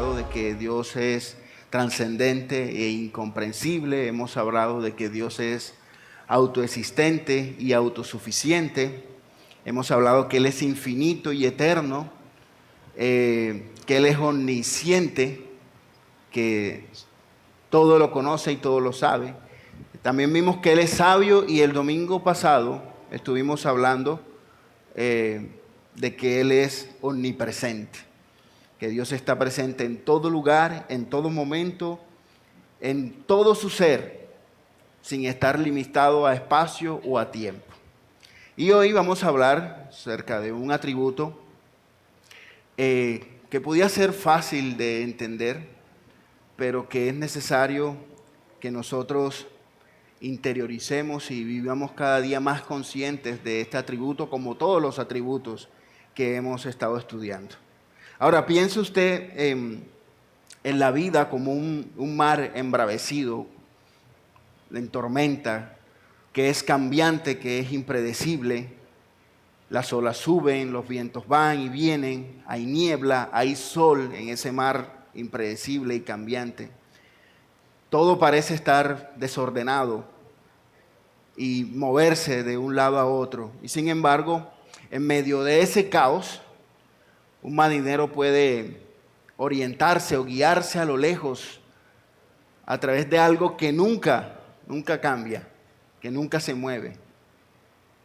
hablado de que Dios es trascendente e incomprensible. Hemos hablado de que Dios es autoexistente y autosuficiente. Hemos hablado que Él es infinito y eterno, que Él es omnisciente, que todo lo conoce y todo lo sabe. También vimos que Él es sabio, y el domingo pasado estuvimos hablando de que Él es omnipresente, que Dios está presente en todo lugar, en todo momento, en todo su ser, sin estar limitado a espacio o a tiempo. Y hoy vamos a hablar acerca de un atributo que podía ser fácil de entender, pero que es necesario que nosotros interioricemos y vivamos cada día más conscientes de este atributo, como todos los atributos que hemos estado estudiando. Ahora, piense usted en la vida como un mar embravecido, en tormenta, que es cambiante, que es impredecible. Las olas suben, los vientos van y vienen, hay niebla, hay sol en ese mar impredecible y cambiante. Todo parece estar desordenado y moverse de un lado a otro. Y sin embargo, en medio de ese caos, un marinero puede orientarse o guiarse a lo lejos a través de algo que nunca cambia, que nunca se mueve.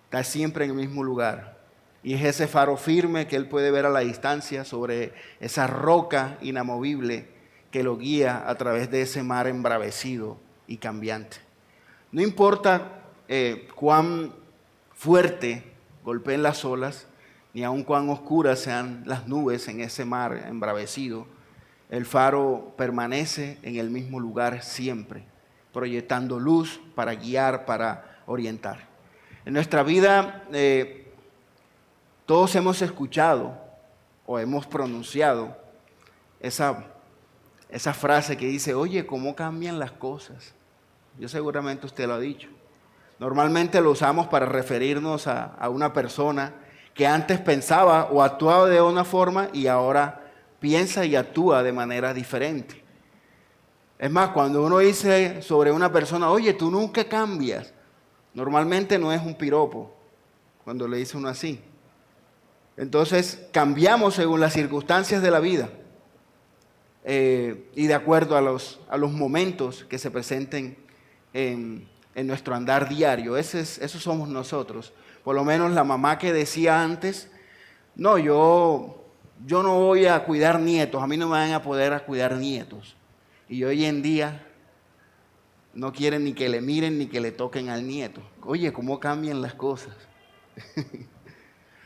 Está siempre en el mismo lugar. Y es ese faro firme que él puede ver a la distancia sobre esa roca inamovible que lo guía a través de ese mar embravecido y cambiante. No importa cuán fuerte golpeen las olas, ni aun cuán oscuras sean las nubes en ese mar embravecido, el faro permanece en el mismo lugar siempre, proyectando luz para guiar, para orientar. En nuestra vida todos hemos escuchado o hemos pronunciado esa frase que dice: oye, ¿cómo cambian las cosas? Yo seguramente usted lo ha dicho. Normalmente lo usamos para referirnos a una persona que antes pensaba o actuaba de una forma y ahora piensa y actúa de manera diferente. Es más, cuando uno dice sobre una persona: oye, tú nunca cambias, normalmente no es un piropo cuando le dice uno así. Entonces cambiamos según las circunstancias de la vida y de acuerdo a los momentos que se presenten en nuestro andar diario. Esos somos nosotros. Por lo menos la mamá que decía antes: no, yo no voy a cuidar nietos, a mí no me van a poder cuidar nietos. Y hoy en día no quieren ni que le miren ni que le toquen al nieto. Oye, ¿cómo cambian las cosas?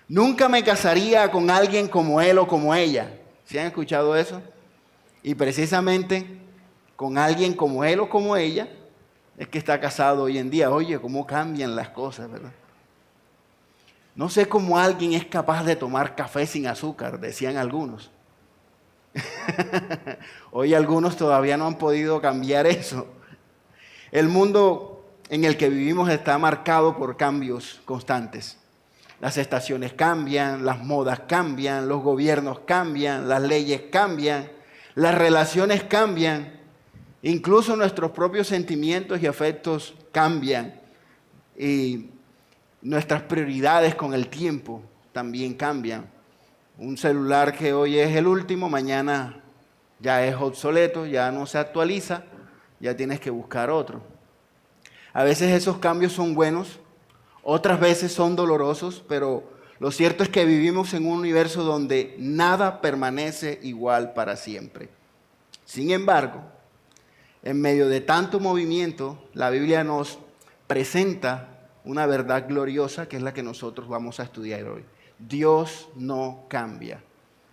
Nunca me casaría con alguien como él o como ella. ¿Sí han escuchado eso? Y precisamente con alguien como él o como ella es que está casado hoy en día. Oye, ¿cómo cambian las cosas, verdad? No sé cómo alguien es capaz de tomar café sin azúcar, decían algunos. Hoy algunos todavía no han podido cambiar eso. El mundo en el que vivimos está marcado por cambios constantes. Las estaciones cambian, las modas cambian, los gobiernos cambian, las leyes cambian, las relaciones cambian, incluso nuestros propios sentimientos y afectos cambian. Y nuestras prioridades con el tiempo también cambian. Un celular que hoy es el último, mañana ya es obsoleto, ya no se actualiza, ya tienes que buscar otro. A veces esos cambios son buenos, otras veces son dolorosos, pero lo cierto es que vivimos en un universo donde nada permanece igual para siempre. Sin embargo, en medio de tanto movimiento, la Biblia nos presenta una verdad gloriosa, que es la que nosotros vamos a estudiar hoy. Dios no cambia.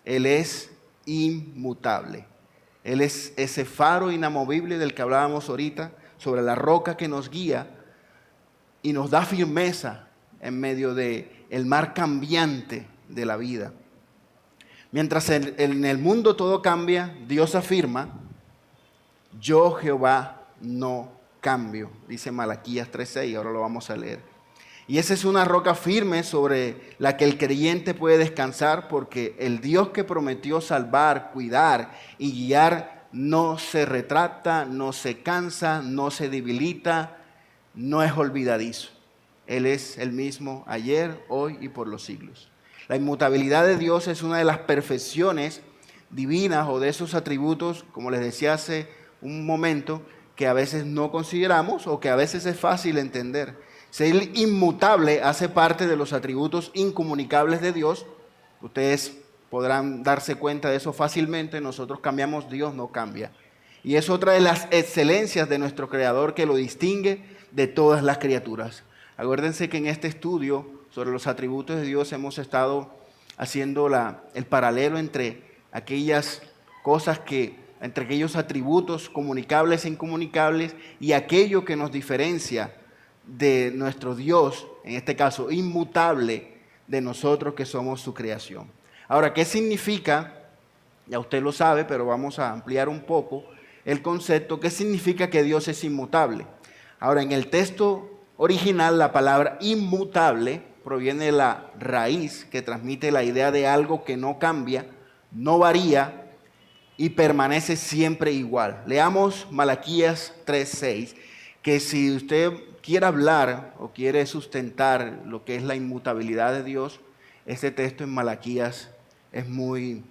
Él es inmutable. Él es ese faro inamovible del que hablábamos ahorita, sobre la roca que nos guía y nos da firmeza en medio del mar cambiante de la vida. Mientras en el mundo todo cambia, Dios afirma: yo Jehová no cambio, dice Malaquías 3:6, ahora lo vamos a leer. Y esa es una roca firme sobre la que el creyente puede descansar, porque el Dios que prometió salvar, cuidar y guiar no se retracta, no se cansa, no se debilita, no es olvidadizo. Él es el mismo ayer, hoy y por los siglos. La inmutabilidad de Dios es una de las perfecciones divinas o de esos atributos, como les decía hace un momento, que a veces no consideramos o que a veces es fácil entender. Ser inmutable hace parte de los atributos incomunicables de Dios. Ustedes podrán darse cuenta de eso fácilmente. Nosotros cambiamos, Dios no cambia. Y es otra de las excelencias de nuestro Creador que lo distingue de todas las criaturas. Acuérdense que en este estudio sobre los atributos de Dios hemos estado haciendo el paralelo entre aquellas cosas entre aquellos atributos comunicables e incomunicables y aquello que nos diferencia de nuestro Dios, en este caso inmutable, de nosotros que somos su creación. Ahora, ¿qué significa? Ya usted lo sabe, pero vamos a ampliar un poco el concepto. ¿Qué significa que Dios es inmutable? Ahora, en el texto original, la palabra inmutable proviene de la raíz que transmite la idea de algo que no cambia, no varía y permanece siempre igual. Leamos Malaquías 3:6, que si usted quiere hablar o quiere sustentar lo que es la inmutabilidad de Dios, este texto en Malaquías es muy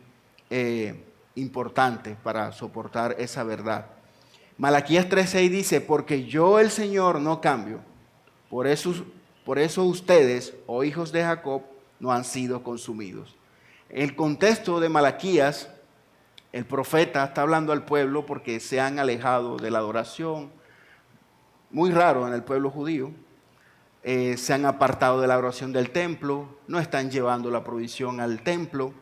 importante para soportar esa verdad. Malaquías 3:6 dice, porque yo el Señor no cambio, por eso ustedes, oh hijos de Jacob, no han sido consumidos. En el contexto de Malaquías, el profeta está hablando al pueblo porque se han alejado de la adoración, muy raro en el pueblo judío, se han apartado de la adoración del templo, no están llevando la provisión al templo,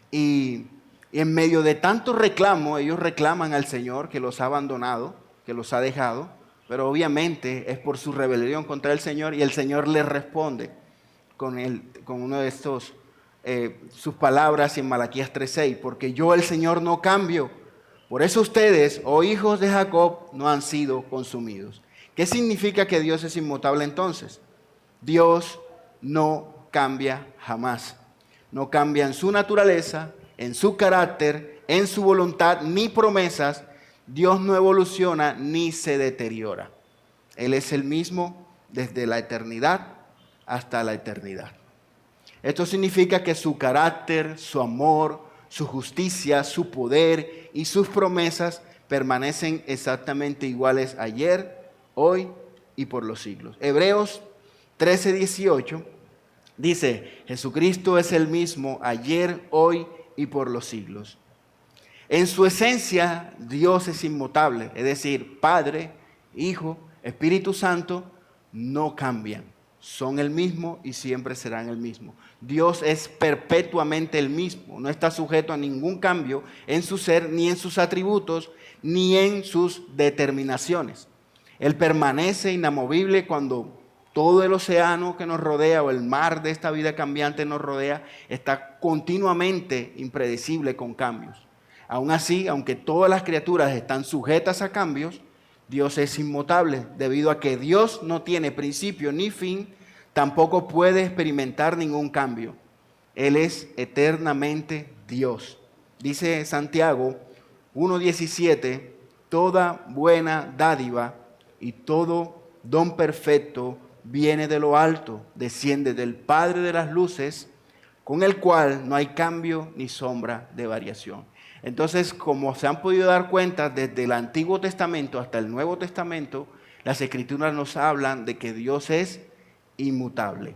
y en medio de tanto reclamo, ellos reclaman al Señor que los ha abandonado, que los ha dejado, pero obviamente es por su rebelión contra el Señor, y el Señor les responde con uno de estos, sus palabras en Malaquías 3:6, porque yo el Señor no cambio, por eso ustedes, oh hijos de Jacob, no han sido consumidos. ¿Qué significa que Dios es inmutable entonces? Dios no cambia jamás. No cambia en su naturaleza, en su carácter, en su voluntad, ni promesas. Dios no evoluciona ni se deteriora. Él es el mismo desde la eternidad hasta la eternidad. Esto significa que su carácter, su amor, su justicia, su poder y sus promesas permanecen exactamente iguales ayer, hoy y por los siglos. Hebreos 13:18 dice, Jesucristo es el mismo ayer, hoy y por los siglos. En su esencia, Dios es inmutable, es decir, Padre, Hijo, Espíritu Santo no cambian, son el mismo y siempre serán el mismo. Dios es perpetuamente el mismo, no está sujeto a ningún cambio en su ser, ni en sus atributos, ni en sus determinaciones. Él permanece inamovible cuando todo el océano que nos rodea o el mar de esta vida cambiante nos rodea está continuamente impredecible con cambios. Aún así, aunque todas las criaturas están sujetas a cambios, Dios es inmutable debido a que Dios no tiene principio ni fin, tampoco puede experimentar ningún cambio. Él es eternamente Dios. Dice Santiago 1:17, toda buena dádiva y todo don perfecto viene de lo alto, desciende del Padre de las luces, con el cual no hay cambio ni sombra de variación. Entonces, como se han podido dar cuenta, desde el Antiguo Testamento hasta el Nuevo Testamento, las Escrituras nos hablan de que Dios es inmutable.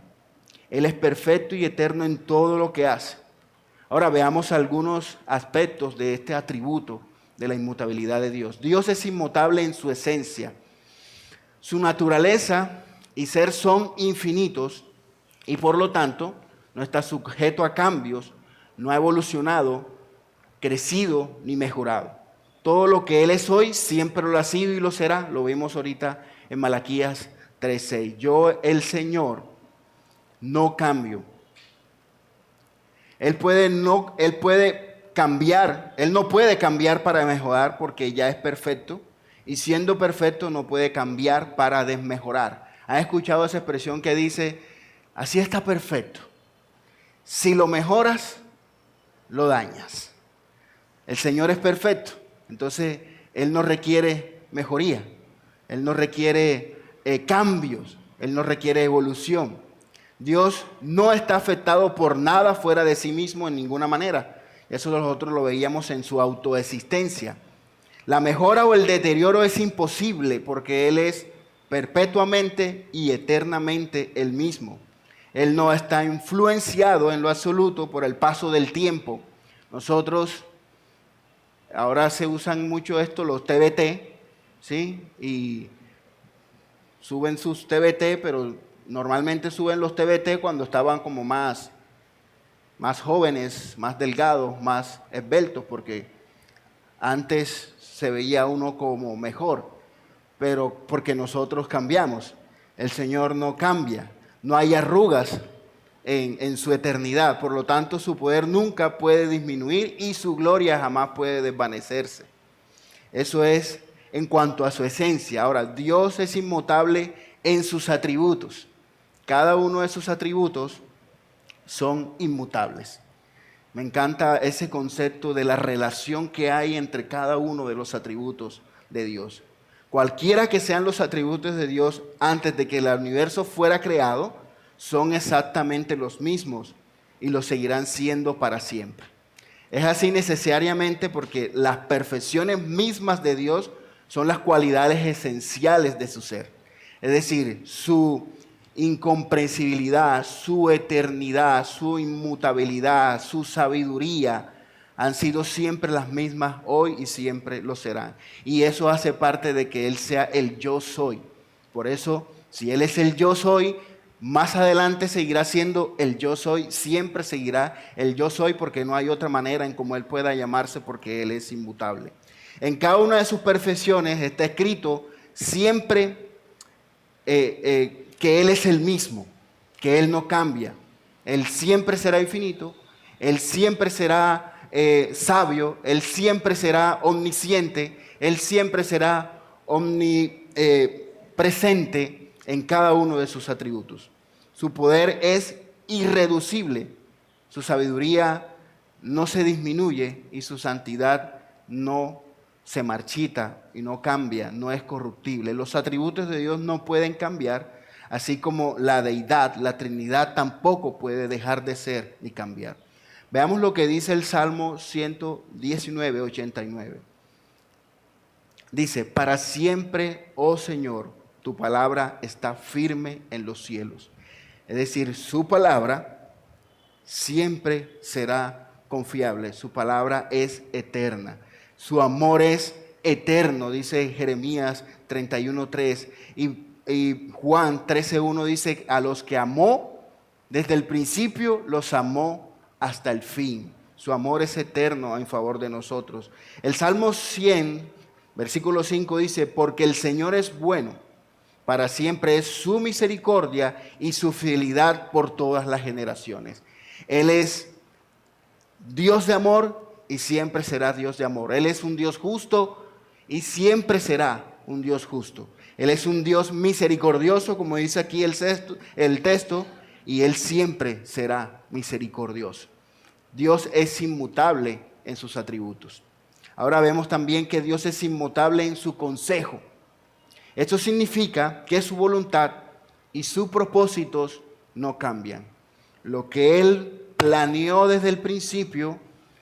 Él es perfecto y eterno en todo lo que hace. Ahora veamos algunos aspectos de este atributo de la inmutabilidad de Dios. Dios es inmutable en su esencia. Su naturaleza y ser son infinitos y por lo tanto no está sujeto a cambios, no ha evolucionado, crecido ni mejorado. Todo lo que Él es hoy siempre lo ha sido y lo será. Lo vimos ahorita en Malaquías 3:6. Yo, el Señor, no cambio. Él puede cambiar, Él no puede cambiar para mejorar porque ya es perfecto. Y siendo perfecto no puede cambiar para desmejorar. ¿Han escuchado esa expresión que dice, así está perfecto? Si lo mejoras, lo dañas. El Señor es perfecto, entonces Él no requiere mejoría, Él no requiere cambios, Él no requiere evolución. Dios no está afectado por nada fuera de sí mismo en ninguna manera. Eso nosotros lo veíamos en su autoexistencia. La mejora o el deterioro es imposible porque Él es perpetuamente y eternamente el mismo. Él no está influenciado en lo absoluto por el paso del tiempo. Nosotros, ahora se usan mucho esto, los TBT, ¿sí? Y suben sus TBT, pero normalmente suben los TBT cuando estaban como más jóvenes, más delgados, más esbeltos, porque antes se veía uno como mejor, pero porque nosotros cambiamos. El Señor no cambia, no hay arrugas en su eternidad, por lo tanto su poder nunca puede disminuir y su gloria jamás puede desvanecerse. Eso es en cuanto a su esencia. Ahora, Dios es inmutable en sus atributos. Cada uno de sus atributos son inmutables. Me encanta ese concepto de la relación que hay entre cada uno de los atributos de Dios. Cualquiera que sean los atributos de Dios antes de que el universo fuera creado, son exactamente los mismos y lo seguirán siendo para siempre. Es así necesariamente porque las perfecciones mismas de Dios son las cualidades esenciales de su ser. Es decir, su incomprensibilidad, su eternidad, su inmutabilidad, su sabiduría han sido siempre las mismas hoy y siempre lo serán. Y eso hace parte de que Él sea el yo soy. Por eso, si Él es el yo soy, más adelante seguirá siendo el yo soy, siempre seguirá el yo soy porque no hay otra manera en cómo Él pueda llamarse porque Él es inmutable. En cada una de sus perfecciones está escrito siempre que Él es el mismo, que Él no cambia. Él siempre será infinito, Él siempre será sabio, Él siempre será omnisciente, Él siempre será omnipresente en cada uno de sus atributos. Su poder es irreducible, su sabiduría no se disminuye y su santidad no se marchita y no cambia, no es corruptible. Los atributos de Dios no pueden cambiar, así como la deidad, la Trinidad tampoco puede dejar de ser ni cambiar. Veamos lo que dice el Salmo 119, 89. Dice, para siempre, oh Señor, tu palabra está firme en los cielos. Es decir, su palabra siempre será confiable, su palabra es eterna. Su amor es eterno, dice Jeremías 31:3. Y Juan 13:1 dice, a los que amó, desde el principio los amó hasta el fin. Su amor es eterno en favor de nosotros. El Salmo 100, versículo 5 dice, porque el Señor es bueno, para siempre es su misericordia y su fidelidad por todas las generaciones. Él es Dios de amor y siempre será Dios de amor. Él es un Dios justo y siempre será un Dios justo. Él es un Dios misericordioso, como dice aquí el texto, y Él siempre será misericordioso. Dios es inmutable en sus atributos. Ahora vemos también que Dios es inmutable en su consejo. Esto significa que su voluntad y sus propósitos no cambian. Lo que Él planeó desde el principio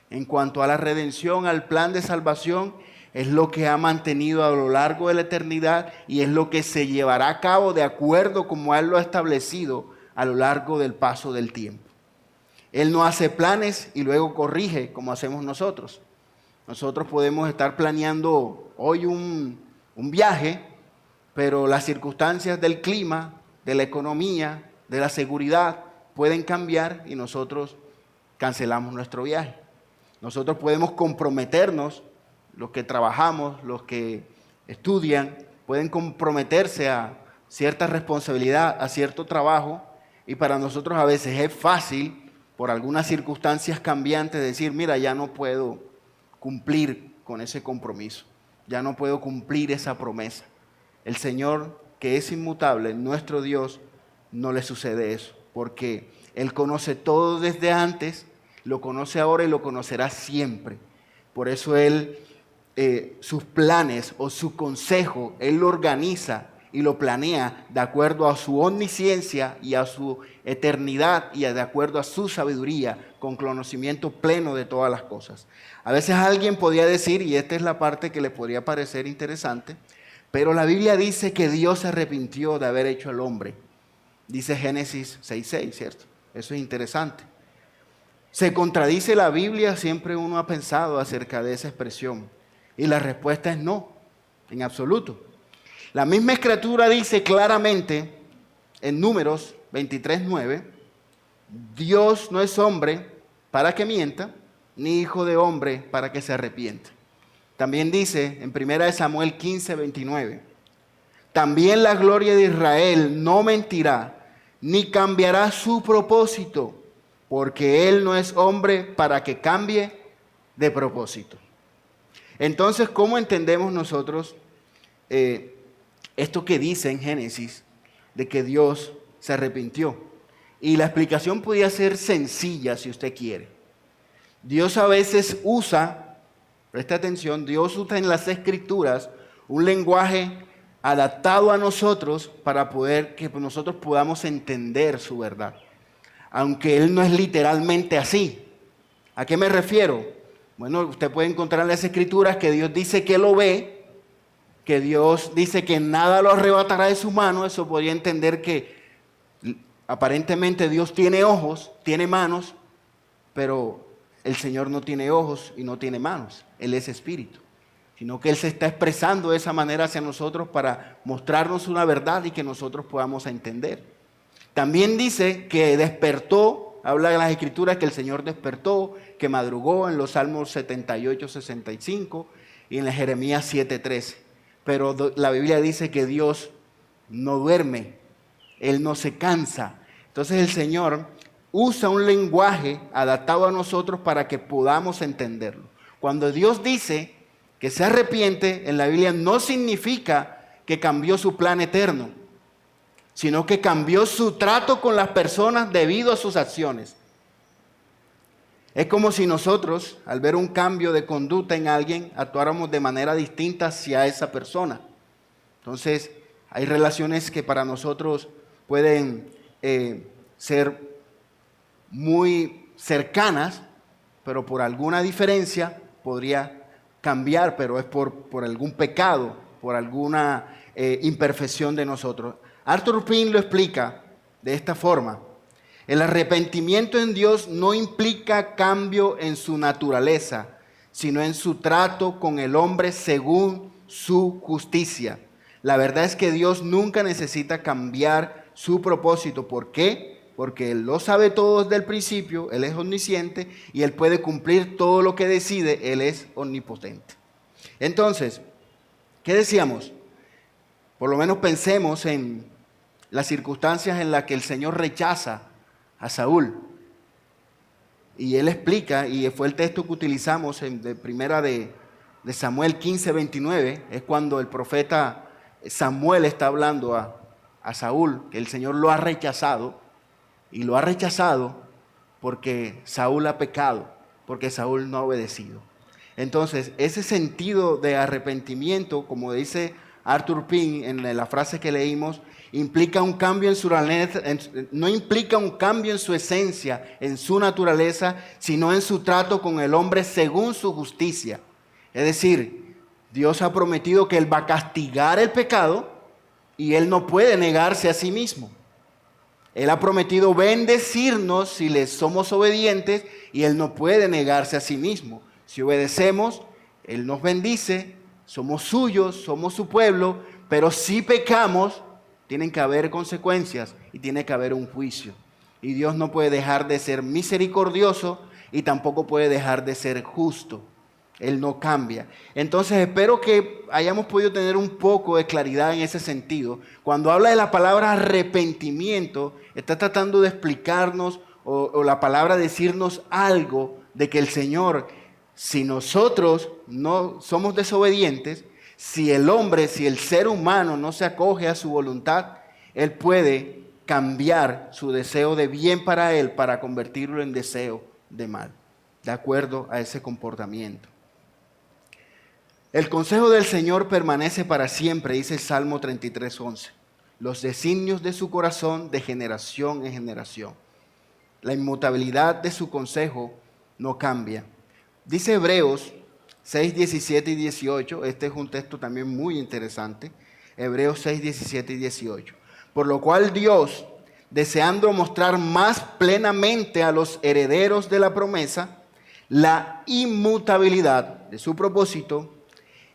en cuanto a la redención, al plan de salvación, es lo que ha mantenido a lo largo de la eternidad y es lo que se llevará a cabo de acuerdo como Él lo ha establecido a lo largo del paso del tiempo. Él no hace planes y luego corrige como hacemos nosotros. Nosotros podemos estar planeando hoy un viaje, pero las circunstancias del clima, de la economía, de la seguridad pueden cambiar y nosotros cancelamos nuestro viaje. Nosotros podemos comprometernos, los que trabajamos, los que estudian, pueden comprometerse a cierta responsabilidad, a cierto trabajo, y para nosotros a veces es fácil, por algunas circunstancias cambiantes, decir, mira, ya no puedo cumplir con ese compromiso, ya no puedo cumplir esa promesa. El Señor que es inmutable, nuestro Dios, no le sucede eso, porque Él conoce todo desde antes, lo conoce ahora y lo conocerá siempre. Por eso Él, sus planes o su consejo, Él lo organiza y lo planea de acuerdo a su omnisciencia y a su eternidad y de acuerdo a su sabiduría, con conocimiento pleno de todas las cosas. A veces alguien podría decir, y esta es la parte que le podría parecer interesante, pero la Biblia dice que Dios se arrepintió de haber hecho al hombre. Dice Génesis 6:6, ¿cierto? Eso es interesante. ¿Se contradice la Biblia? Siempre uno ha pensado acerca de esa expresión. Y la respuesta es no, en absoluto. La misma Escritura dice claramente en Números 23:9, Dios no es hombre para que mienta, ni hijo de hombre para que se arrepienta. También dice en 1 Samuel 15:29, también la gloria de Israel no mentirá, ni cambiará su propósito, porque él no es hombre para que cambie de propósito. Entonces, ¿cómo entendemos nosotros esto que dice en Génesis de que Dios se arrepintió? Y la explicación podría ser sencilla si usted quiere. Dios a veces usa, presta atención, Dios usa en las Escrituras un lenguaje adaptado a nosotros para poder que nosotros podamos entender su verdad. Aunque Él no es literalmente así. ¿A qué me refiero? Bueno, usted puede encontrar en las Escrituras que Dios dice que lo ve, que Dios dice que nada lo arrebatará de su mano. Eso podría entender que aparentemente Dios tiene ojos, tiene manos, pero el Señor no tiene ojos y no tiene manos. Él es espíritu. Sino que Él se está expresando de esa manera hacia nosotros para mostrarnos una verdad y que nosotros podamos entender. También dice que despertó, habla de las Escrituras que el Señor despertó, que madrugó en los Salmos 78, 65 y en Jeremías 7:13. Pero la Biblia dice que Dios no duerme, Él no se cansa. Entonces el Señor usa un lenguaje adaptado a nosotros para que podamos entenderlo. Cuando Dios dice que se arrepiente en la Biblia no significa que cambió su plan eterno, sino que cambió su trato con las personas debido a sus acciones. Es como si nosotros, al ver un cambio de conducta en alguien, actuáramos de manera distinta hacia esa persona. Entonces, hay relaciones que para nosotros pueden ser muy cercanas, pero por alguna diferencia podría cambiar, pero es por algún pecado, por alguna imperfección de nosotros. Arthur Pink lo explica de esta forma. El arrepentimiento en Dios no implica cambio en su naturaleza, sino en su trato con el hombre según su justicia. La verdad es que Dios nunca necesita cambiar su propósito. ¿Por qué? Porque Él lo sabe todo desde el principio, Él es omnisciente y Él puede cumplir todo lo que decide, Él es omnipotente. Entonces, ¿qué decíamos? Por lo menos pensemos en las circunstancias en las que el Señor rechaza a Saúl. Y Él explica, y fue el texto que utilizamos en primera de Samuel 15:29, es cuando el profeta Samuel está hablando a Saúl, que el Señor lo ha rechazado, y lo ha rechazado porque Saúl ha pecado, porque Saúl no ha obedecido. Entonces, ese sentido de arrepentimiento, como dice Arthur Pink en la frase que leímos, implica un cambio en su no implica un cambio en su esencia, en su naturaleza, sino en su trato con el hombre según su justicia. Es decir, Dios ha prometido que Él va a castigar el pecado y Él no puede negarse a sí mismo. Él ha prometido bendecirnos si le somos obedientes y Él no puede negarse a sí mismo. Si obedecemos, Él nos bendice, somos suyos, somos su pueblo, pero si pecamos, tienen que haber consecuencias y tiene que haber un juicio. Y Dios no puede dejar de ser misericordioso y tampoco puede dejar de ser justo. Él no cambia. Entonces espero que hayamos podido tener un poco de claridad en ese sentido. Cuando habla de la palabra arrepentimiento, está tratando de explicarnos o la palabra decirnos algo de que el Señor, si nosotros no somos desobedientes, si el ser humano no se acoge a su voluntad, él puede cambiar su deseo de bien para él para convertirlo en deseo de mal, de acuerdo a ese comportamiento. El consejo del Señor permanece para siempre, dice el Salmo 33:11. Los designios de su corazón de generación en generación. La inmutabilidad de su consejo no cambia. Dice Hebreos 6, 17 y 18. Este es un texto también muy interesante. Hebreos 6, 17 y 18. Por lo cual Dios, deseando mostrar más plenamente a los herederos de la promesa la inmutabilidad de su propósito,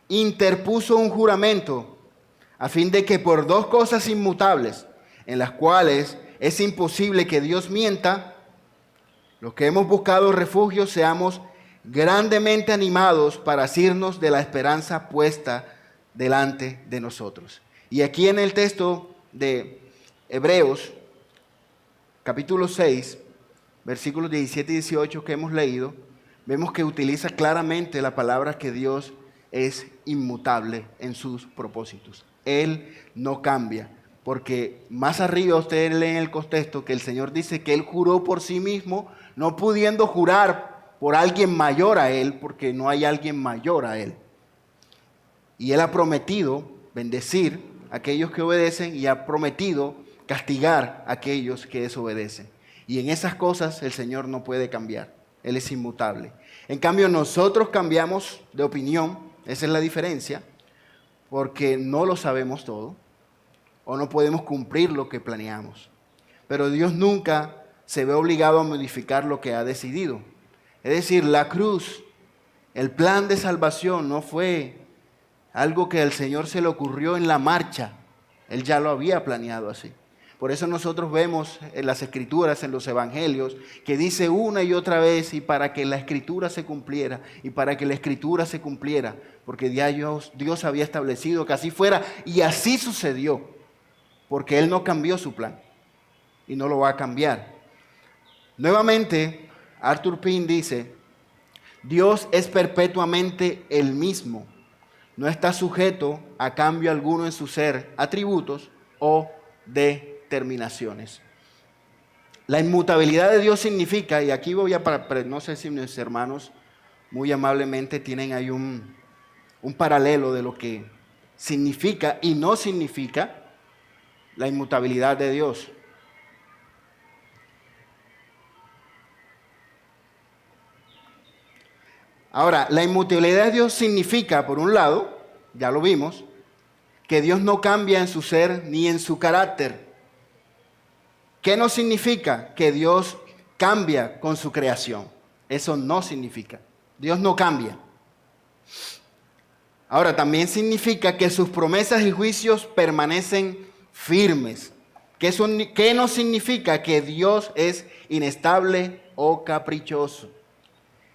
interpuso un juramento a fin de que por dos cosas inmutables, en las cuales es imposible que Dios mienta, los que hemos buscado refugio seamos grandemente animados para asirnos de la esperanza puesta delante de nosotros. Y aquí en el texto de Hebreos, capítulo 6, versículos 17 y 18 que hemos leído, vemos que utiliza claramente la palabra que Dios es inmutable en sus propósitos. Él no cambia, porque más arriba ustedes leen el contexto que el Señor dice que Él juró por sí mismo, no pudiendo jurar por alguien mayor a Él, porque no hay alguien mayor a Él. Y Él ha prometido bendecir a aquellos que obedecen y ha prometido castigar a aquellos que desobedecen. Y en esas cosas el Señor no puede cambiar. Él es inmutable. En cambio, nosotros cambiamos de opinión. Esa es la diferencia, porque no lo sabemos todo o no podemos cumplir lo que planeamos. Pero Dios nunca se ve obligado a modificar lo que ha decidido. Es decir, la cruz, el plan de salvación no fue algo que al Señor se le ocurrió en la marcha. Él ya lo había planeado así. Por eso nosotros vemos en las Escrituras, en los Evangelios, que dice una y otra vez, y para que la Escritura se cumpliera, y para que la Escritura se cumpliera, porque Dios había establecido que así fuera, y así sucedió, porque Él no cambió su plan, y no lo va a cambiar. Nuevamente, Arthur Pym dice, Dios es perpetuamente el mismo, no está sujeto a cambio alguno en su ser, atributos o determinaciones. La inmutabilidad de Dios significa, y aquí voy a, no sé si mis hermanos muy amablemente tienen ahí un paralelo de lo que significa y no significa la inmutabilidad de Dios. Ahora, la inmutabilidad de Dios significa, por un lado, ya lo vimos, que Dios no cambia en su ser ni en su carácter. ¿Qué no significa? Que Dios cambia con su creación. Eso no significa. Dios no cambia. Ahora, también significa que sus promesas y juicios permanecen firmes. ¿Qué no significa? Que Dios es inestable o caprichoso.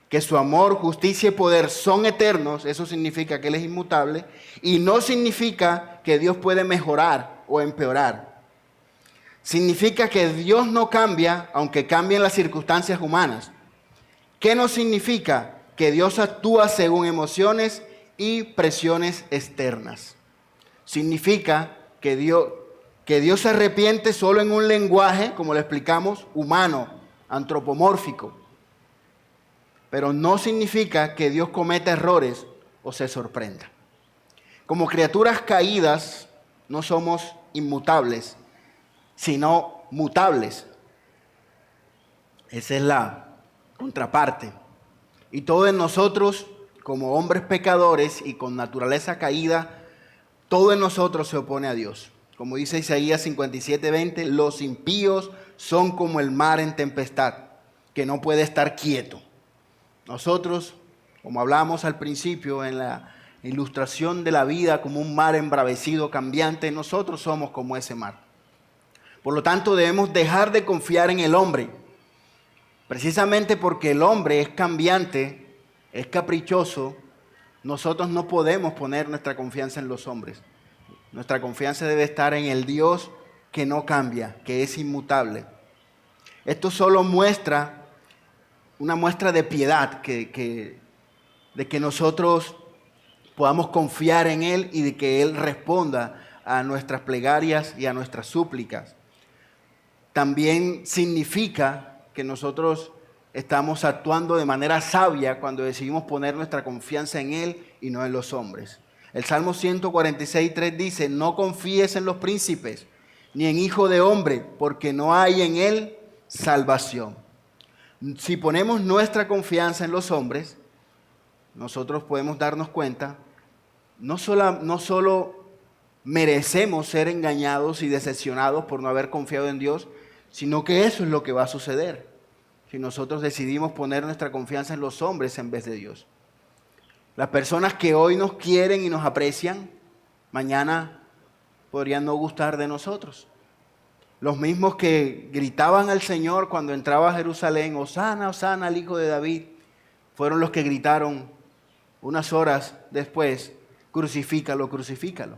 Que su amor, justicia y poder son eternos, eso significa que Él es inmutable, y no significa que Dios puede mejorar o empeorar. Significa que Dios no cambia, aunque cambien las circunstancias humanas. ¿Qué no significa? Que Dios actúa según emociones y presiones externas. Significa que Dios se arrepiente solo en un lenguaje, como lo explicamos, humano, antropomórfico. Pero no significa que Dios cometa errores o se sorprenda. Como criaturas caídas, no somos inmutables, sino mutables. Esa es la contraparte. Y todos en nosotros, como hombres pecadores y con naturaleza caída, todo en nosotros se opone a Dios. Como dice Isaías 57:20, los impíos son como el mar en tempestad, que no puede estar quieto. Nosotros, como hablamos al principio en la ilustración de la vida como un mar embravecido, cambiante, nosotros somos como ese mar. Por lo tanto, debemos dejar de confiar en el hombre, precisamente porque el hombre es cambiante, es caprichoso. Nosotros no podemos poner nuestra confianza en los hombres. Nuestra confianza debe estar en el Dios que no cambia, que es inmutable. Esto solo muestra una muestra de piedad, de que nosotros podamos confiar en Él y de que Él responda a nuestras plegarias y a nuestras súplicas. También significa que nosotros estamos actuando de manera sabia cuando decidimos poner nuestra confianza en Él y no en los hombres. El Salmo 146:3 dice: no confíes en los príncipes, ni en hijo de hombre, porque no hay en él salvación. Si ponemos nuestra confianza en los hombres, nosotros podemos darnos cuenta, no solo merecemos ser engañados y decepcionados por no haber confiado en Dios, sino que eso es lo que va a suceder si nosotros decidimos poner nuestra confianza en los hombres en vez de Dios. Las personas que hoy nos quieren y nos aprecian, mañana podrían no gustar de nosotros. Los mismos que gritaban al Señor cuando entraba a Jerusalén: Hosana, Hosana al Hijo de David, fueron los que gritaron unas horas después: crucifícalo, crucifícalo.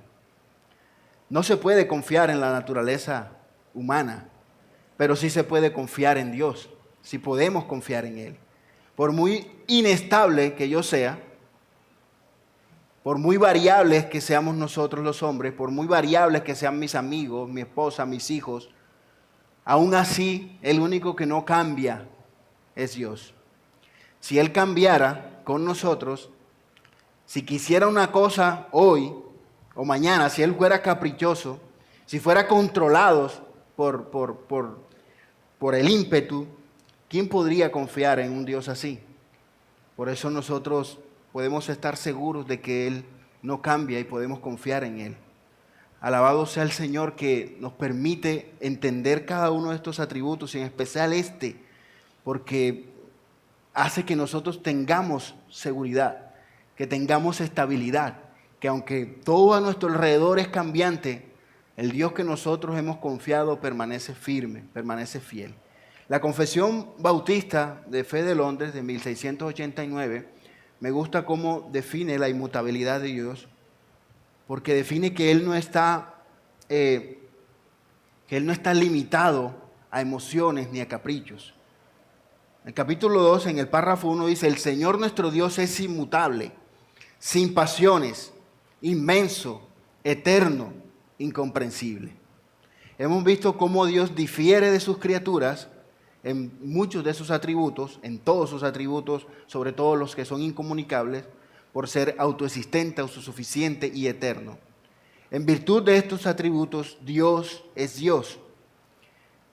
No se puede confiar en la naturaleza humana, pero sí se puede confiar en Dios, sí podemos confiar en Él. Por muy inestable que yo sea, por muy variables que seamos nosotros los hombres, por muy variables que sean mis amigos, mi esposa, mis hijos, aún así el único que no cambia es Dios. Si Él cambiara con nosotros, si quisiera una cosa hoy o mañana, si Él fuera caprichoso, si fuera controlado por el ímpetu, ¿quién podría confiar en un Dios así? Por eso nosotros podemos estar seguros de que Él no cambia y podemos confiar en Él. Alabado sea el Señor que nos permite entender cada uno de estos atributos, y en especial porque hace que nosotros tengamos seguridad, que tengamos estabilidad, que aunque todo a nuestro alrededor es cambiante, el Dios que nosotros hemos confiado permanece firme, permanece fiel. La Confesión Bautista de Fe de Londres de 1689 me gusta cómo define la inmutabilidad de Dios, porque define que Él no está limitado a emociones ni a caprichos. En el capítulo 2, en el párrafo 1 dice: el Señor nuestro Dios es inmutable, sin pasiones, inmenso, eterno, incomprensible. Hemos visto cómo Dios difiere de sus criaturas en muchos de sus atributos, en todos sus atributos, sobre todo los que son incomunicables, por ser autoexistente, autosuficiente y eterno. En virtud de estos atributos, Dios es Dios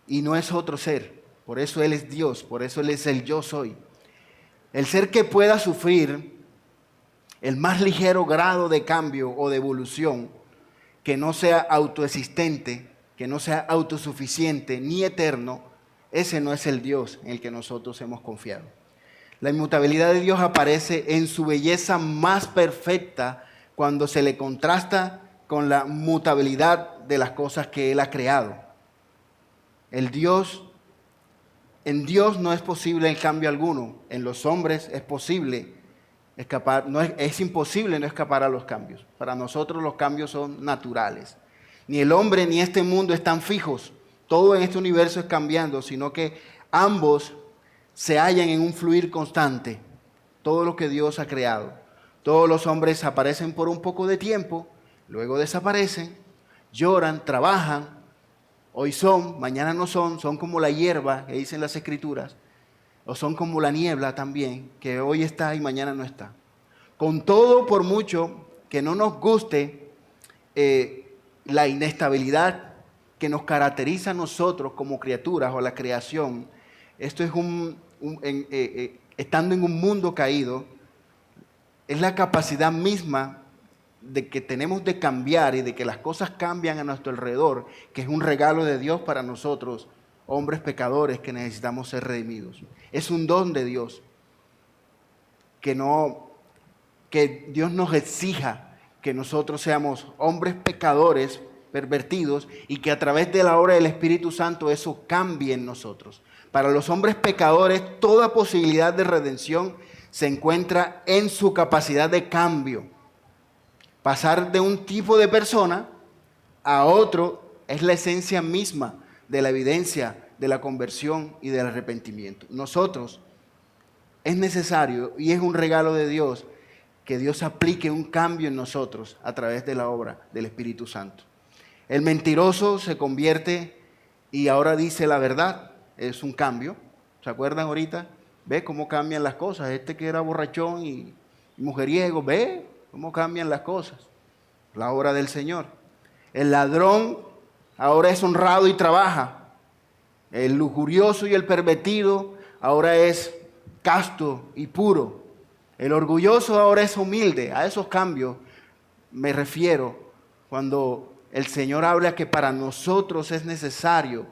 y no es otro ser. Por eso Él es Dios, por eso Él es el yo soy. El ser que pueda sufrir el más ligero grado de cambio o de evolución, que no sea autoexistente, que no sea autosuficiente ni eterno, ese no es el Dios en el que nosotros hemos confiado. La inmutabilidad de Dios aparece en su belleza más perfecta cuando se le contrasta con la mutabilidad de las cosas que Él ha creado. En Dios no es posible el cambio alguno. En los hombres es posible escapar, es imposible no escapar a los cambios. Para nosotros los cambios son naturales. Ni el hombre ni este mundo están fijos. Todo en este universo es cambiando, sino que ambos se hallan en un fluir constante. Todo lo que Dios ha creado. Todos los hombres aparecen por un poco de tiempo, luego desaparecen, lloran, trabajan. Hoy son, mañana no son, son como la hierba que dicen las Escrituras, o son como la niebla también, que hoy está y mañana no está. Con todo, por mucho que no nos guste la inestabilidad que nos caracteriza a nosotros como criaturas o la creación, esto es estando en un mundo caído, es la capacidad misma de que tenemos de cambiar y de que las cosas cambian a nuestro alrededor, que es un regalo de Dios para nosotros, hombres pecadores que necesitamos ser redimidos. Es un don de Dios, que Dios nos exija que nosotros seamos hombres pecadores, pervertidos, y que a través de la obra del Espíritu Santo eso cambie en nosotros. Para los hombres pecadores, toda posibilidad de redención se encuentra en su capacidad de cambio. Pasar de un tipo de persona a otro es la esencia misma de la evidencia de la conversión y del arrepentimiento. Nosotros, es necesario y es un regalo de Dios que Dios aplique un cambio en nosotros a través de la obra del Espíritu Santo. El mentiroso se convierte y ahora dice la verdad. Es un cambio. ¿Se acuerdan ahorita? ¿Ve cómo cambian las cosas? Este que era borrachón y mujeriego, ¿ve cómo cambian las cosas? La obra del Señor. El ladrón ahora es honrado y trabaja. El lujurioso y el pervertido ahora es casto y puro. El orgulloso ahora es humilde. A esos cambios me refiero cuando el Señor habla que para nosotros es necesario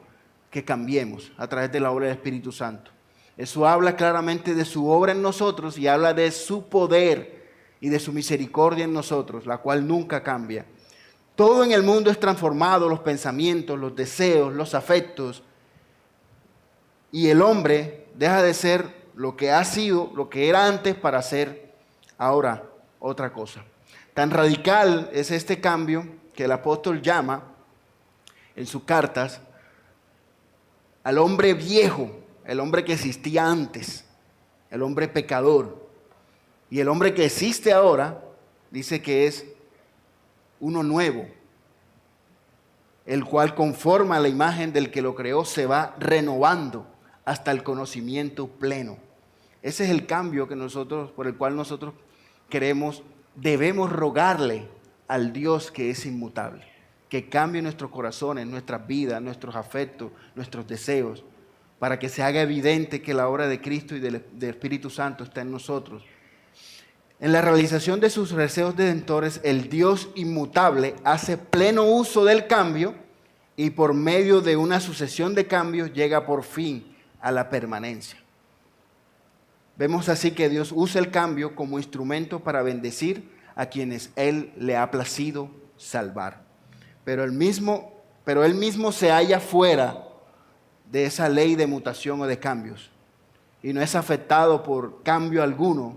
que cambiemos a través de la obra del Espíritu Santo. Eso habla claramente de su obra en nosotros y habla de su poder y de su misericordia en nosotros, la cual nunca cambia. Todo en el mundo es transformado, los pensamientos, los deseos, los afectos, y el hombre deja de ser lo que ha sido, lo que era antes, para ser ahora otra cosa. Tan radical es este cambio que el apóstol llama en sus cartas al hombre viejo, el hombre que existía antes, el hombre pecador. Y el hombre que existe ahora dice que es uno nuevo, el cual conforma a la imagen del que lo creó se va renovando hasta el conocimiento pleno. Ese es el cambio que por el cual nosotros debemos rogarle al Dios que es inmutable, que cambie nuestros corazones, nuestras vidas, nuestros afectos, nuestros deseos, para que se haga evidente que la obra de Cristo y del Espíritu Santo está en nosotros. En la realización de sus deseos redentores, el Dios inmutable hace pleno uso del cambio y por medio de una sucesión de cambios llega por fin a la permanencia. Vemos así que Dios usa el cambio como instrumento para bendecir a quienes Él le ha placido salvar. Pero Él mismo se halla fuera de esa ley de mutación o de cambios y no es afectado por cambio alguno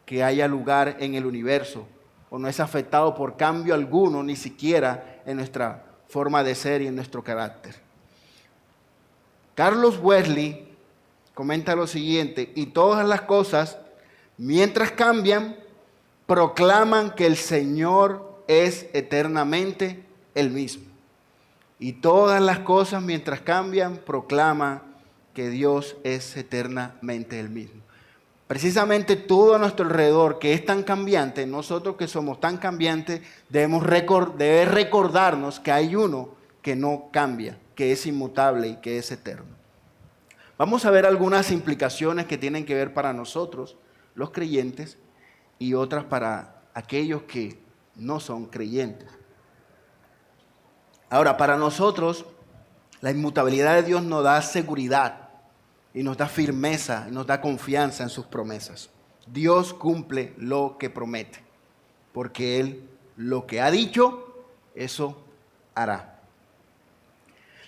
que haya lugar en el universo, o no es afectado por cambio alguno ni siquiera en nuestra forma de ser y en nuestro carácter. Carlos Wesley comenta lo siguiente: y todas las cosas, mientras cambian, proclaman que el Señor es eternamente el mismo. Y todas las cosas, mientras cambian, proclaman que Dios es eternamente el mismo. Precisamente todo a nuestro alrededor que es tan cambiante, nosotros que somos tan cambiantes, debemos recordarnos que hay uno que no cambia, que es inmutable y que es eterno. Vamos a ver algunas implicaciones que tienen que ver para nosotros, los creyentes, y otras para aquellos que no son creyentes. Ahora, para nosotros, la inmutabilidad de Dios nos da seguridad y nos da firmeza y nos da confianza en sus promesas. Dios cumple lo que promete, porque Él lo que ha dicho, eso hará.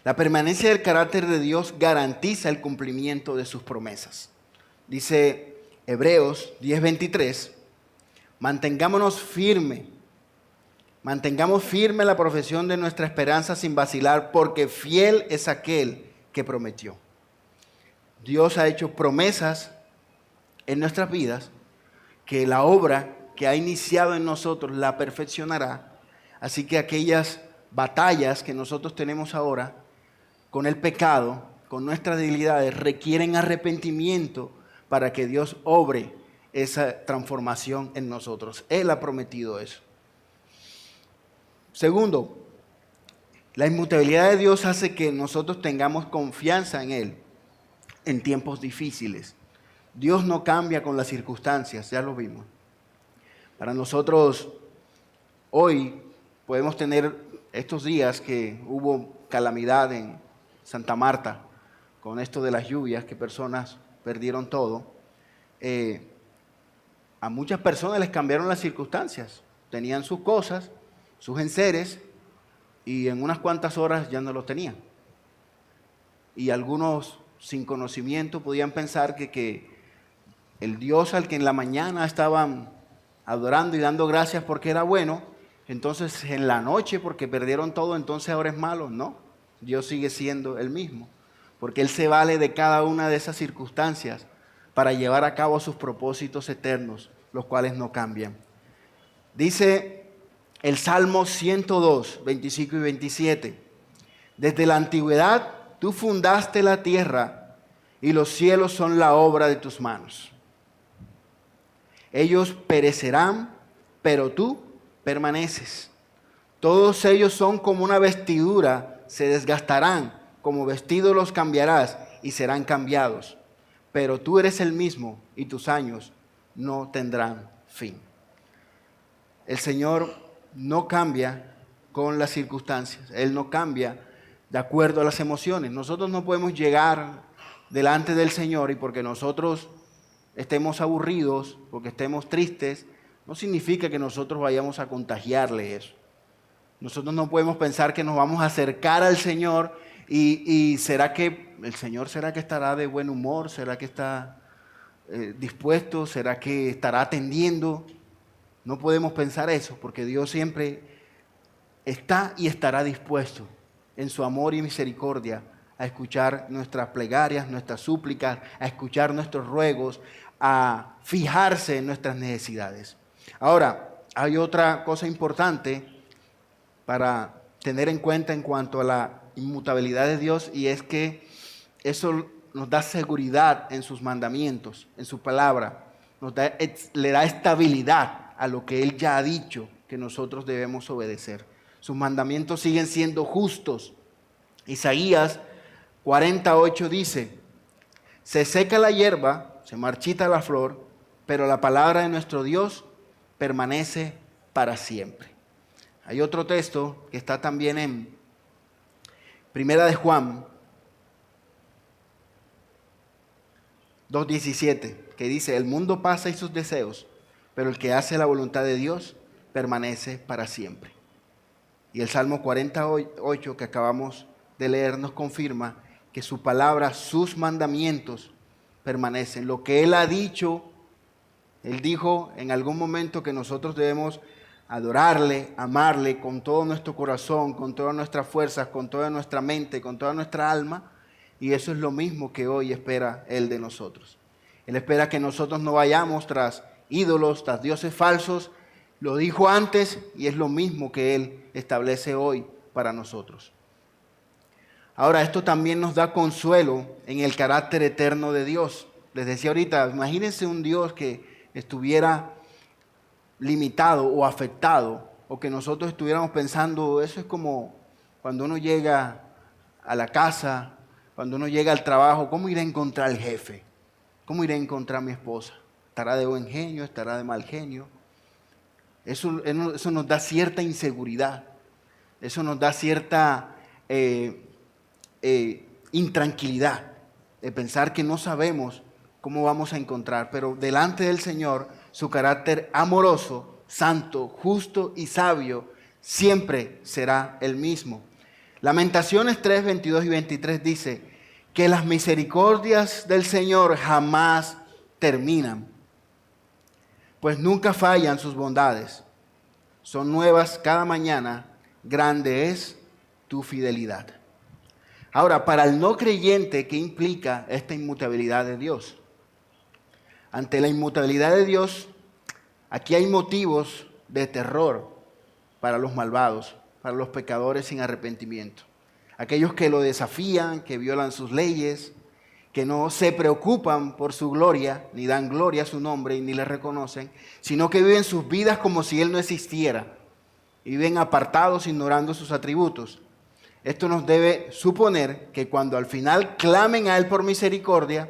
La permanencia del carácter de Dios garantiza el cumplimiento de sus promesas. Dice Hebreos 10:23, mantengamos firme la profesión de nuestra esperanza sin vacilar, porque fiel es aquel que prometió. Dios ha hecho promesas en nuestras vidas, que la obra que ha iniciado en nosotros la perfeccionará. Así que aquellas batallas que nosotros tenemos ahora con el pecado, con nuestras debilidades, requieren arrepentimiento para que Dios obre esa transformación en nosotros. Él ha prometido eso. Segundo, la inmutabilidad de Dios hace que nosotros tengamos confianza en Él en tiempos difíciles. Dios no cambia con las circunstancias, ya lo vimos. Para nosotros, hoy podemos tener estos días que hubo calamidad en Santa Marta, con esto de las lluvias, que personas perdieron todo. A muchas personas les cambiaron las circunstancias. Tenían sus cosas, sus enseres, y en unas cuantas horas ya no los tenían. Y algunos, sin conocimiento, podían pensar que el Dios al que en la mañana estaban adorando y dando gracias porque era bueno, entonces en la noche, porque perdieron todo, entonces ahora es malo. No, Dios sigue siendo el mismo, porque Él se vale de cada una de esas circunstancias para llevar a cabo sus propósitos eternos los cuales no cambian. Dice el Salmo 102, 25 y 27. Desde la antigüedad tú fundaste la tierra y los cielos son la obra de tus manos. Ellos perecerán, pero tú permaneces. Todos ellos son como una vestidura, se desgastarán, como vestido los cambiarás y serán cambiados. Pero tú eres el mismo y tus años no tendrán fin. El Señor no cambia con las circunstancias. Él no cambia de acuerdo a las emociones. Nosotros no podemos llegar delante del Señor y porque nosotros estemos aburridos, porque estemos tristes, no significa que nosotros vayamos a contagiarle eso. Nosotros no podemos pensar que nos vamos a acercar al Señor y ¿será que el Señor estará de buen humor? ¿Será que está dispuesto? ¿Será que estará atendiendo? No podemos pensar eso porque Dios siempre está y estará dispuesto en su amor y misericordia a escuchar nuestras plegarias, nuestras súplicas, a escuchar nuestros ruegos, a fijarse en nuestras necesidades. Ahora, hay otra cosa importante para tener en cuenta en cuanto a la inmutabilidad de Dios, y es que eso nos da seguridad en sus mandamientos, en su palabra, le da estabilidad a lo que Él ya ha dicho que nosotros debemos obedecer. Sus mandamientos siguen siendo justos. Isaías 48 dice: se seca la hierba, se marchita la flor, pero la palabra de nuestro Dios permanece para siempre. Hay otro texto que está también en Primera de Juan 2:17, que dice: el mundo pasa y sus deseos, pero el que hace la voluntad de Dios permanece para siempre. Y el Salmo 48 que acabamos de leer nos confirma que su palabra, sus mandamientos permanecen. Lo que Él ha dicho, Él dijo en algún momento que nosotros debemos adorarle, amarle con todo nuestro corazón, con todas nuestras fuerzas, con toda nuestra mente, con toda nuestra alma. Y eso es lo mismo que hoy espera Él de nosotros. Él espera que nosotros no vayamos tras ídolos, tras dioses falsos. Lo dijo antes y es lo mismo que Él establece hoy para nosotros. Ahora, esto también nos da consuelo en el carácter eterno de Dios. Les decía ahorita, imagínense un Dios que estuviera limitado o afectado, o que nosotros estuviéramos pensando, eso es como cuando uno llega a la casa, cuando uno llega al trabajo, ¿cómo iré a encontrar al jefe? ¿Cómo iré a encontrar a mi esposa? ¿Estará de buen genio? ¿Estará de mal genio? Eso nos da cierta inseguridad, eso nos da cierta intranquilidad de pensar que no sabemos cómo vamos a encontrar, pero delante del Señor, su carácter amoroso, santo, justo y sabio siempre será el mismo. Lamentaciones 3, 22 y 23 dice que las misericordias del Señor jamás terminan, pues nunca fallan sus bondades. Son nuevas cada mañana, grande es tu fidelidad. Ahora, para el no creyente, ¿qué implica esta inmutabilidad de Dios? Ante la inmutabilidad de Dios, aquí hay motivos de terror para los malvados, para los pecadores sin arrepentimiento. Aquellos que lo desafían, que violan sus leyes, que no se preocupan por su gloria, ni dan gloria a su nombre, ni le reconocen, sino que viven sus vidas como si Él no existiera. Y viven apartados, ignorando sus atributos. Esto nos debe suponer que cuando al final clamen a Él por misericordia,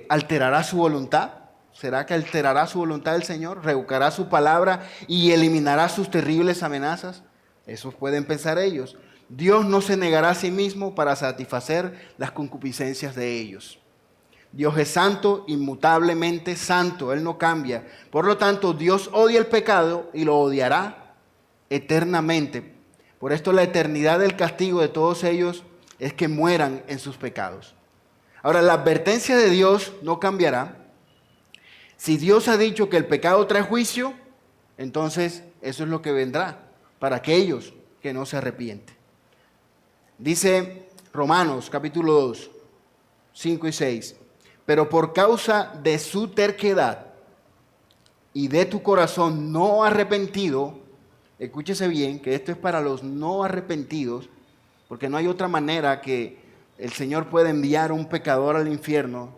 ¿alterará su voluntad? ¿Será que alterará su voluntad el Señor? ¿Revocará su palabra y eliminará sus terribles amenazas? Eso pueden pensar ellos. Dios no se negará a sí mismo para satisfacer las concupiscencias de ellos. Dios es santo, inmutablemente santo, Él no cambia. Por lo tanto, Dios odia el pecado y lo odiará eternamente. Por esto la eternidad del castigo de todos ellos es que mueran en sus pecados. Ahora, la advertencia de Dios no cambiará. Si Dios ha dicho que el pecado trae juicio, entonces eso es lo que vendrá para aquellos que no se arrepienten. Dice Romanos capítulo 2, 5 y 6. Pero por causa de su terquedad, y de tu corazón no arrepentido, escúchese bien, que esto es para los no arrepentidos, porque no hay otra manera que el Señor pueda enviar a un pecador al infierno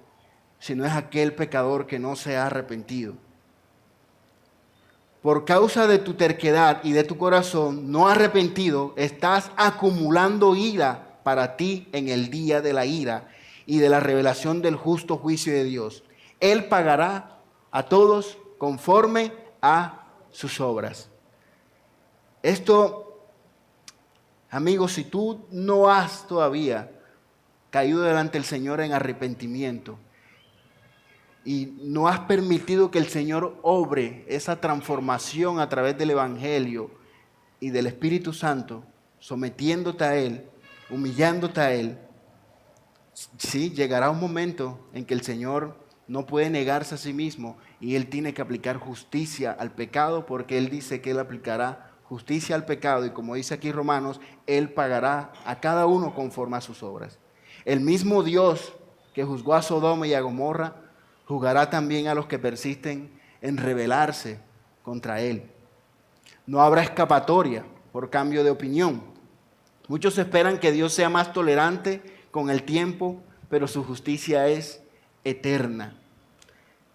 si no es aquel pecador que no se ha arrepentido. Por causa de tu terquedad y de tu corazón no arrepentido, estás acumulando ira para ti en el día de la ira y de la revelación del justo juicio de Dios. Él pagará a todos conforme a sus obras. Esto, amigos, si tú no has todavía caído delante del Señor en arrepentimiento y no has permitido que el Señor obre esa transformación a través del Evangelio y del Espíritu Santo, sometiéndote a Él, humillándote a Él, sí, llegará un momento en que el Señor no puede negarse a sí mismo y Él tiene que aplicar justicia al pecado, porque Él dice que Él aplicará justicia al pecado, y como dice aquí Romanos, Él pagará a cada uno conforme a sus obras. El mismo Dios que juzgó a Sodoma y a Gomorra, juzgará también a los que persisten en rebelarse contra Él. No habrá escapatoria por cambio de opinión. Muchos esperan que Dios sea más tolerante con el tiempo, pero su justicia es eterna.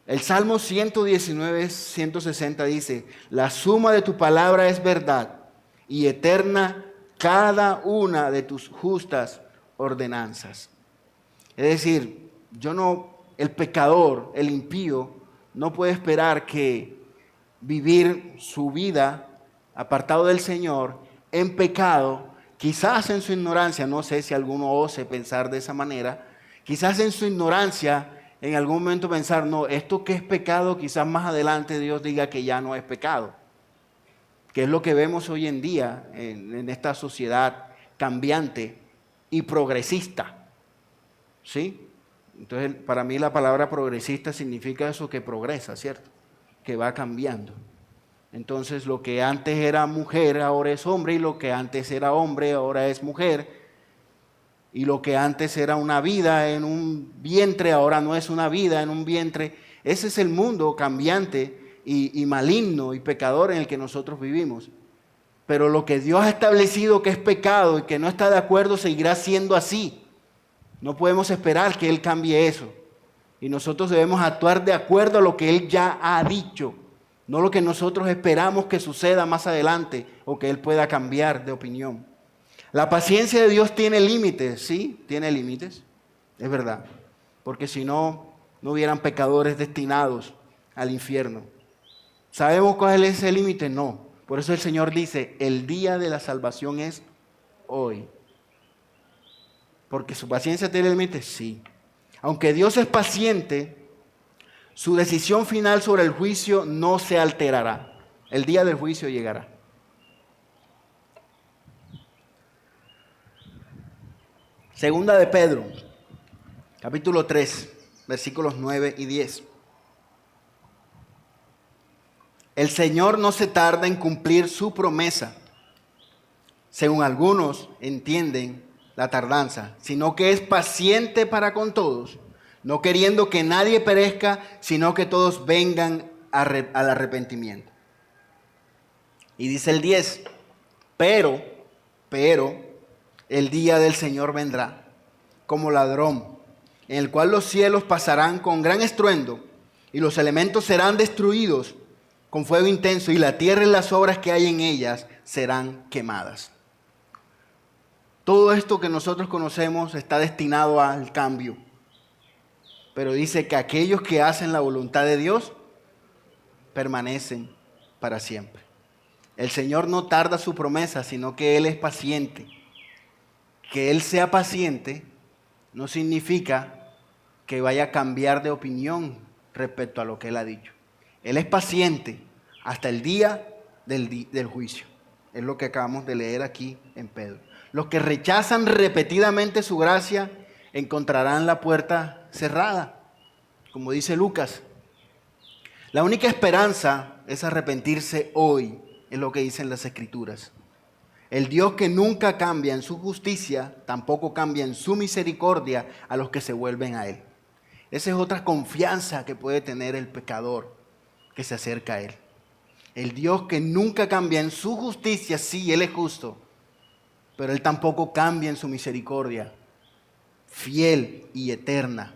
El Salmo 119, 160 dice: la suma de tu palabra es verdad y eterna cada una de tus justas ordenanzas. Es decir, el pecador, el impío, no puede esperar que vivir su vida apartado del Señor en pecado, quizás en su ignorancia, no sé si alguno ose pensar de esa manera, quizás en su ignorancia en algún momento pensar, no, esto que es pecado, quizás más adelante Dios diga que ya no es pecado, que es lo que vemos hoy en día en esta sociedad cambiante y progresista, ¿sí? Entonces, para mí la palabra progresista significa eso, que progresa, ¿cierto? Que va cambiando. Entonces, lo que antes era mujer, ahora es hombre, y lo que antes era hombre, ahora es mujer. Y lo que antes era una vida en un vientre, ahora no es una vida en un vientre. Ese es el mundo cambiante y maligno y pecador en el que nosotros vivimos. Pero lo que Dios ha establecido que es pecado y que no está de acuerdo, seguirá siendo así. No podemos esperar que Él cambie eso. Y nosotros debemos actuar de acuerdo a lo que Él ya ha dicho, no lo que nosotros esperamos que suceda más adelante o que Él pueda cambiar de opinión. La paciencia de Dios tiene límites, sí, tiene límites, es verdad. Porque si no, no hubieran pecadores destinados al infierno. ¿Sabemos cuál es ese límite? No. Por eso el Señor dice, el día de la salvación es hoy. ¿Porque su paciencia tiene límites? Sí. Aunque Dios es paciente, su decisión final sobre el juicio no se alterará. El día del juicio llegará. Segunda de Pedro, capítulo 3, versículos 9 y 10. El Señor no se tarda en cumplir su promesa, según algunos entienden la tardanza, sino que es paciente para con todos, no queriendo que nadie perezca, sino que todos vengan al arrepentimiento. Y dice el 10, pero, el día del Señor vendrá como ladrón, en el cual los cielos pasarán con gran estruendo, y los elementos serán destruidos con fuego intenso, y la tierra y las obras que hay en ellas serán quemadas. Todo esto que nosotros conocemos está destinado al cambio. Pero dice que aquellos que hacen la voluntad de Dios permanecen para siempre. El Señor no tarda su promesa, sino que Él es paciente. Que Él sea paciente no significa que vaya a cambiar de opinión respecto a lo que Él ha dicho. Él es paciente hasta el día del juicio. Es lo que acabamos de leer aquí en Pedro. Los que rechazan repetidamente su gracia encontrarán la puerta cerrada, como dice Lucas. La única esperanza es arrepentirse hoy, es lo que dicen las Escrituras. El Dios que nunca cambia en su justicia, tampoco cambia en su misericordia a los que se vuelven a Él. Esa es otra confianza que puede tener el pecador, que se acerca a Él. El Dios que nunca cambia en su justicia, sí, Él es justo, pero Él tampoco cambia en su misericordia, fiel y eterna.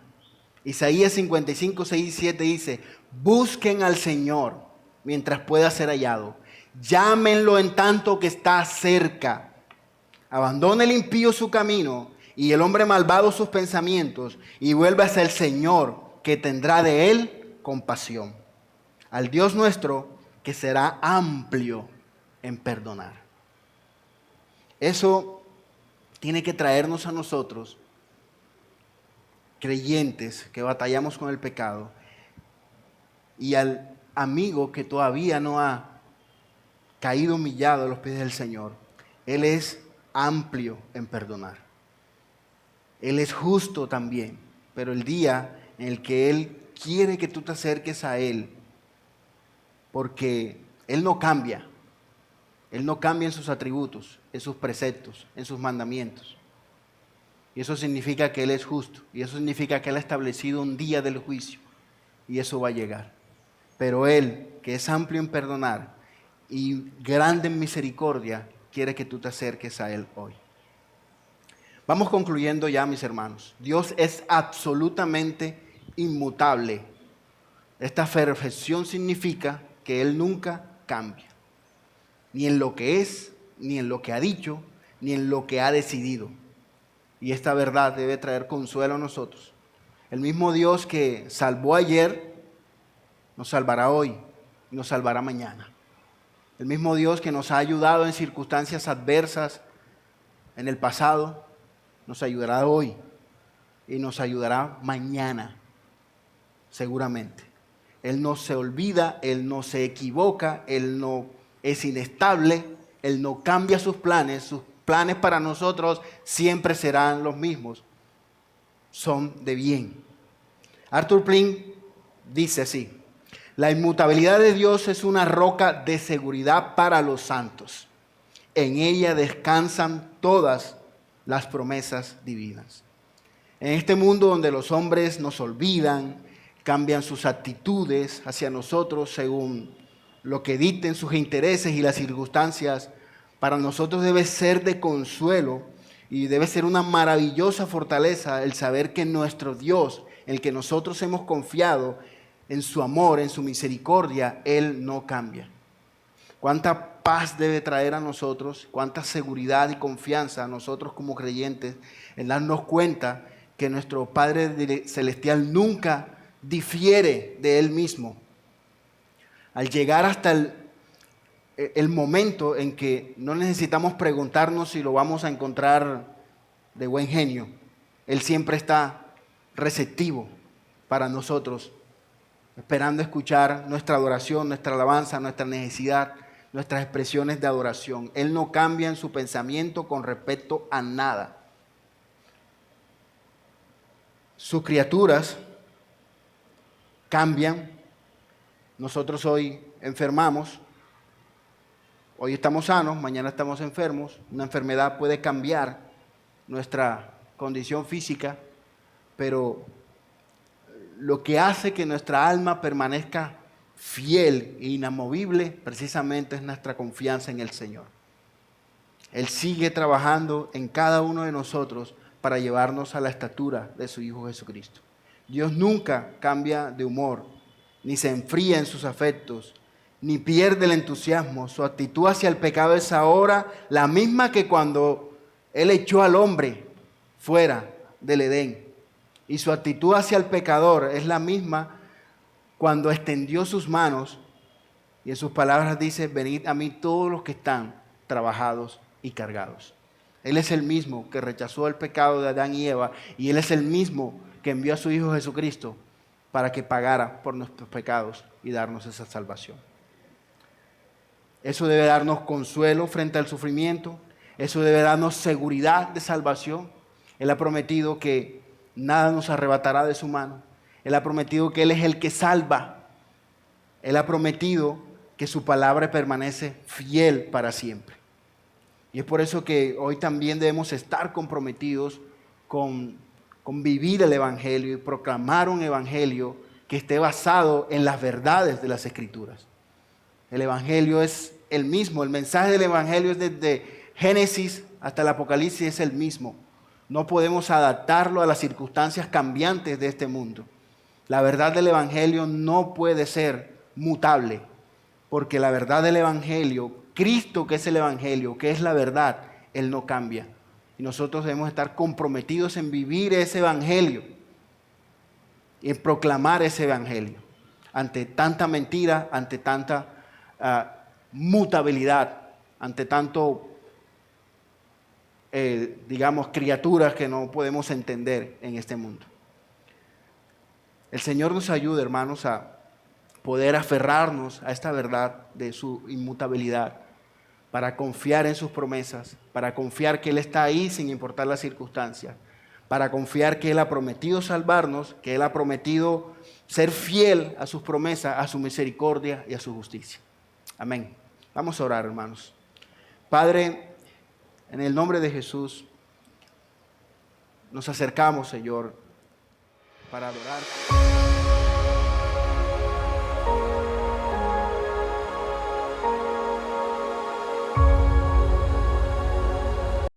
Isaías 55, 6 y 7 dice: busquen al Señor mientras pueda ser hallado. Llámenlo en tanto que está cerca. Abandone el impío su camino y el hombre malvado sus pensamientos y vuelva hacia el Señor, que tendrá de él compasión. Al Dios nuestro, que será amplio en perdonar. Eso tiene que traernos a nosotros, creyentes que batallamos con el pecado, y al amigo que todavía no ha caído humillado a los pies del Señor. Él es amplio en perdonar. Él es justo también, pero el día en el que Él quiere que tú te acerques a Él, porque Él no cambia en sus atributos, en sus preceptos, en sus mandamientos. Y eso significa que Él es justo, y eso significa que Él ha establecido un día del juicio, y eso va a llegar. Pero Él, que es amplio en perdonar y grande en misericordia, quiere que tú te acerques a Él hoy. Vamos concluyendo ya, mis hermanos. Dios es absolutamente inmutable. Esta perfección significa que Él nunca cambia, ni en lo que es, ni en lo que ha dicho, ni en lo que ha decidido. Y esta verdad debe traer consuelo a nosotros. El mismo Dios que salvó ayer, nos salvará hoy y nos salvará mañana. El mismo Dios que nos ha ayudado en circunstancias adversas en el pasado, nos ayudará hoy y nos ayudará mañana, seguramente. Él no se olvida, Él no se equivoca, Él no es inestable, Él no cambia sus planes para nosotros siempre serán los mismos, son de bien. Arthur Pink dice así: la inmutabilidad de Dios es una roca de seguridad para los santos. En ella descansan todas las promesas divinas. En este mundo donde los hombres nos olvidan, cambian sus actitudes hacia nosotros según lo que dicten sus intereses y las circunstancias, para nosotros debe ser de consuelo y debe ser una maravillosa fortaleza el saber que nuestro Dios, el que nosotros hemos confiado en su amor, en su misericordia, Él no cambia. Cuánta paz debe traer a nosotros, cuánta seguridad y confianza a nosotros como creyentes en darnos cuenta que nuestro Padre Celestial nunca difiere de Él mismo. Al llegar hasta el momento en que no necesitamos preguntarnos si lo vamos a encontrar de buen genio, Él siempre está receptivo para nosotros, esperando escuchar nuestra adoración, nuestra alabanza, nuestra necesidad, nuestras expresiones de adoración. Él no cambia en su pensamiento con respecto a nada. Sus criaturas cambian. Nosotros hoy enfermamos, hoy estamos sanos, mañana estamos enfermos. Una enfermedad puede cambiar nuestra condición física, pero lo que hace que nuestra alma permanezca fiel e inamovible precisamente es nuestra confianza en el Señor. Él sigue trabajando en cada uno de nosotros para llevarnos a la estatura de su Hijo Jesucristo. Dios nunca cambia de humor, ni se enfría en sus afectos, ni pierde el entusiasmo. Su actitud hacia el pecado es ahora la misma que cuando Él echó al hombre fuera del Edén. Y su actitud hacia el pecador es la misma cuando extendió sus manos y en sus palabras dice: venid a mí todos los que están trabajados y cargados. Él es el mismo que rechazó el pecado de Adán y Eva, y Él es el mismo que envió a su Hijo Jesucristo para que pagara por nuestros pecados y darnos esa salvación. Eso debe darnos consuelo frente al sufrimiento, eso debe darnos seguridad de salvación. Él ha prometido que nada nos arrebatará de su mano. Él ha prometido que Él es el que salva. Él ha prometido que su palabra permanece fiel para siempre. Y es por eso que hoy también debemos estar comprometidos con vivir el Evangelio y proclamar un Evangelio que esté basado en las verdades de las Escrituras. El Evangelio es el mismo, el mensaje del Evangelio es desde Génesis hasta el Apocalipsis es el mismo. No podemos adaptarlo a las circunstancias cambiantes de este mundo. La verdad del Evangelio no puede ser mutable, porque la verdad del Evangelio, Cristo que es el Evangelio, que es la verdad, Él no cambia. Y nosotros debemos estar comprometidos en vivir ese Evangelio y en proclamar ese Evangelio ante tanta mentira, ante tanta mutabilidad, ante tanto, digamos, criaturas que no podemos entender en este mundo. El Señor nos ayude, hermanos, a poder aferrarnos a esta verdad de su inmutabilidad, para confiar en sus promesas, para confiar que Él está ahí sin importar las circunstancias, para confiar que Él ha prometido salvarnos, que Él ha prometido ser fiel a sus promesas, a su misericordia y a su justicia. Amén. Vamos a orar, hermanos. Padre, en el nombre de Jesús, nos acercamos, Señor, para adorar.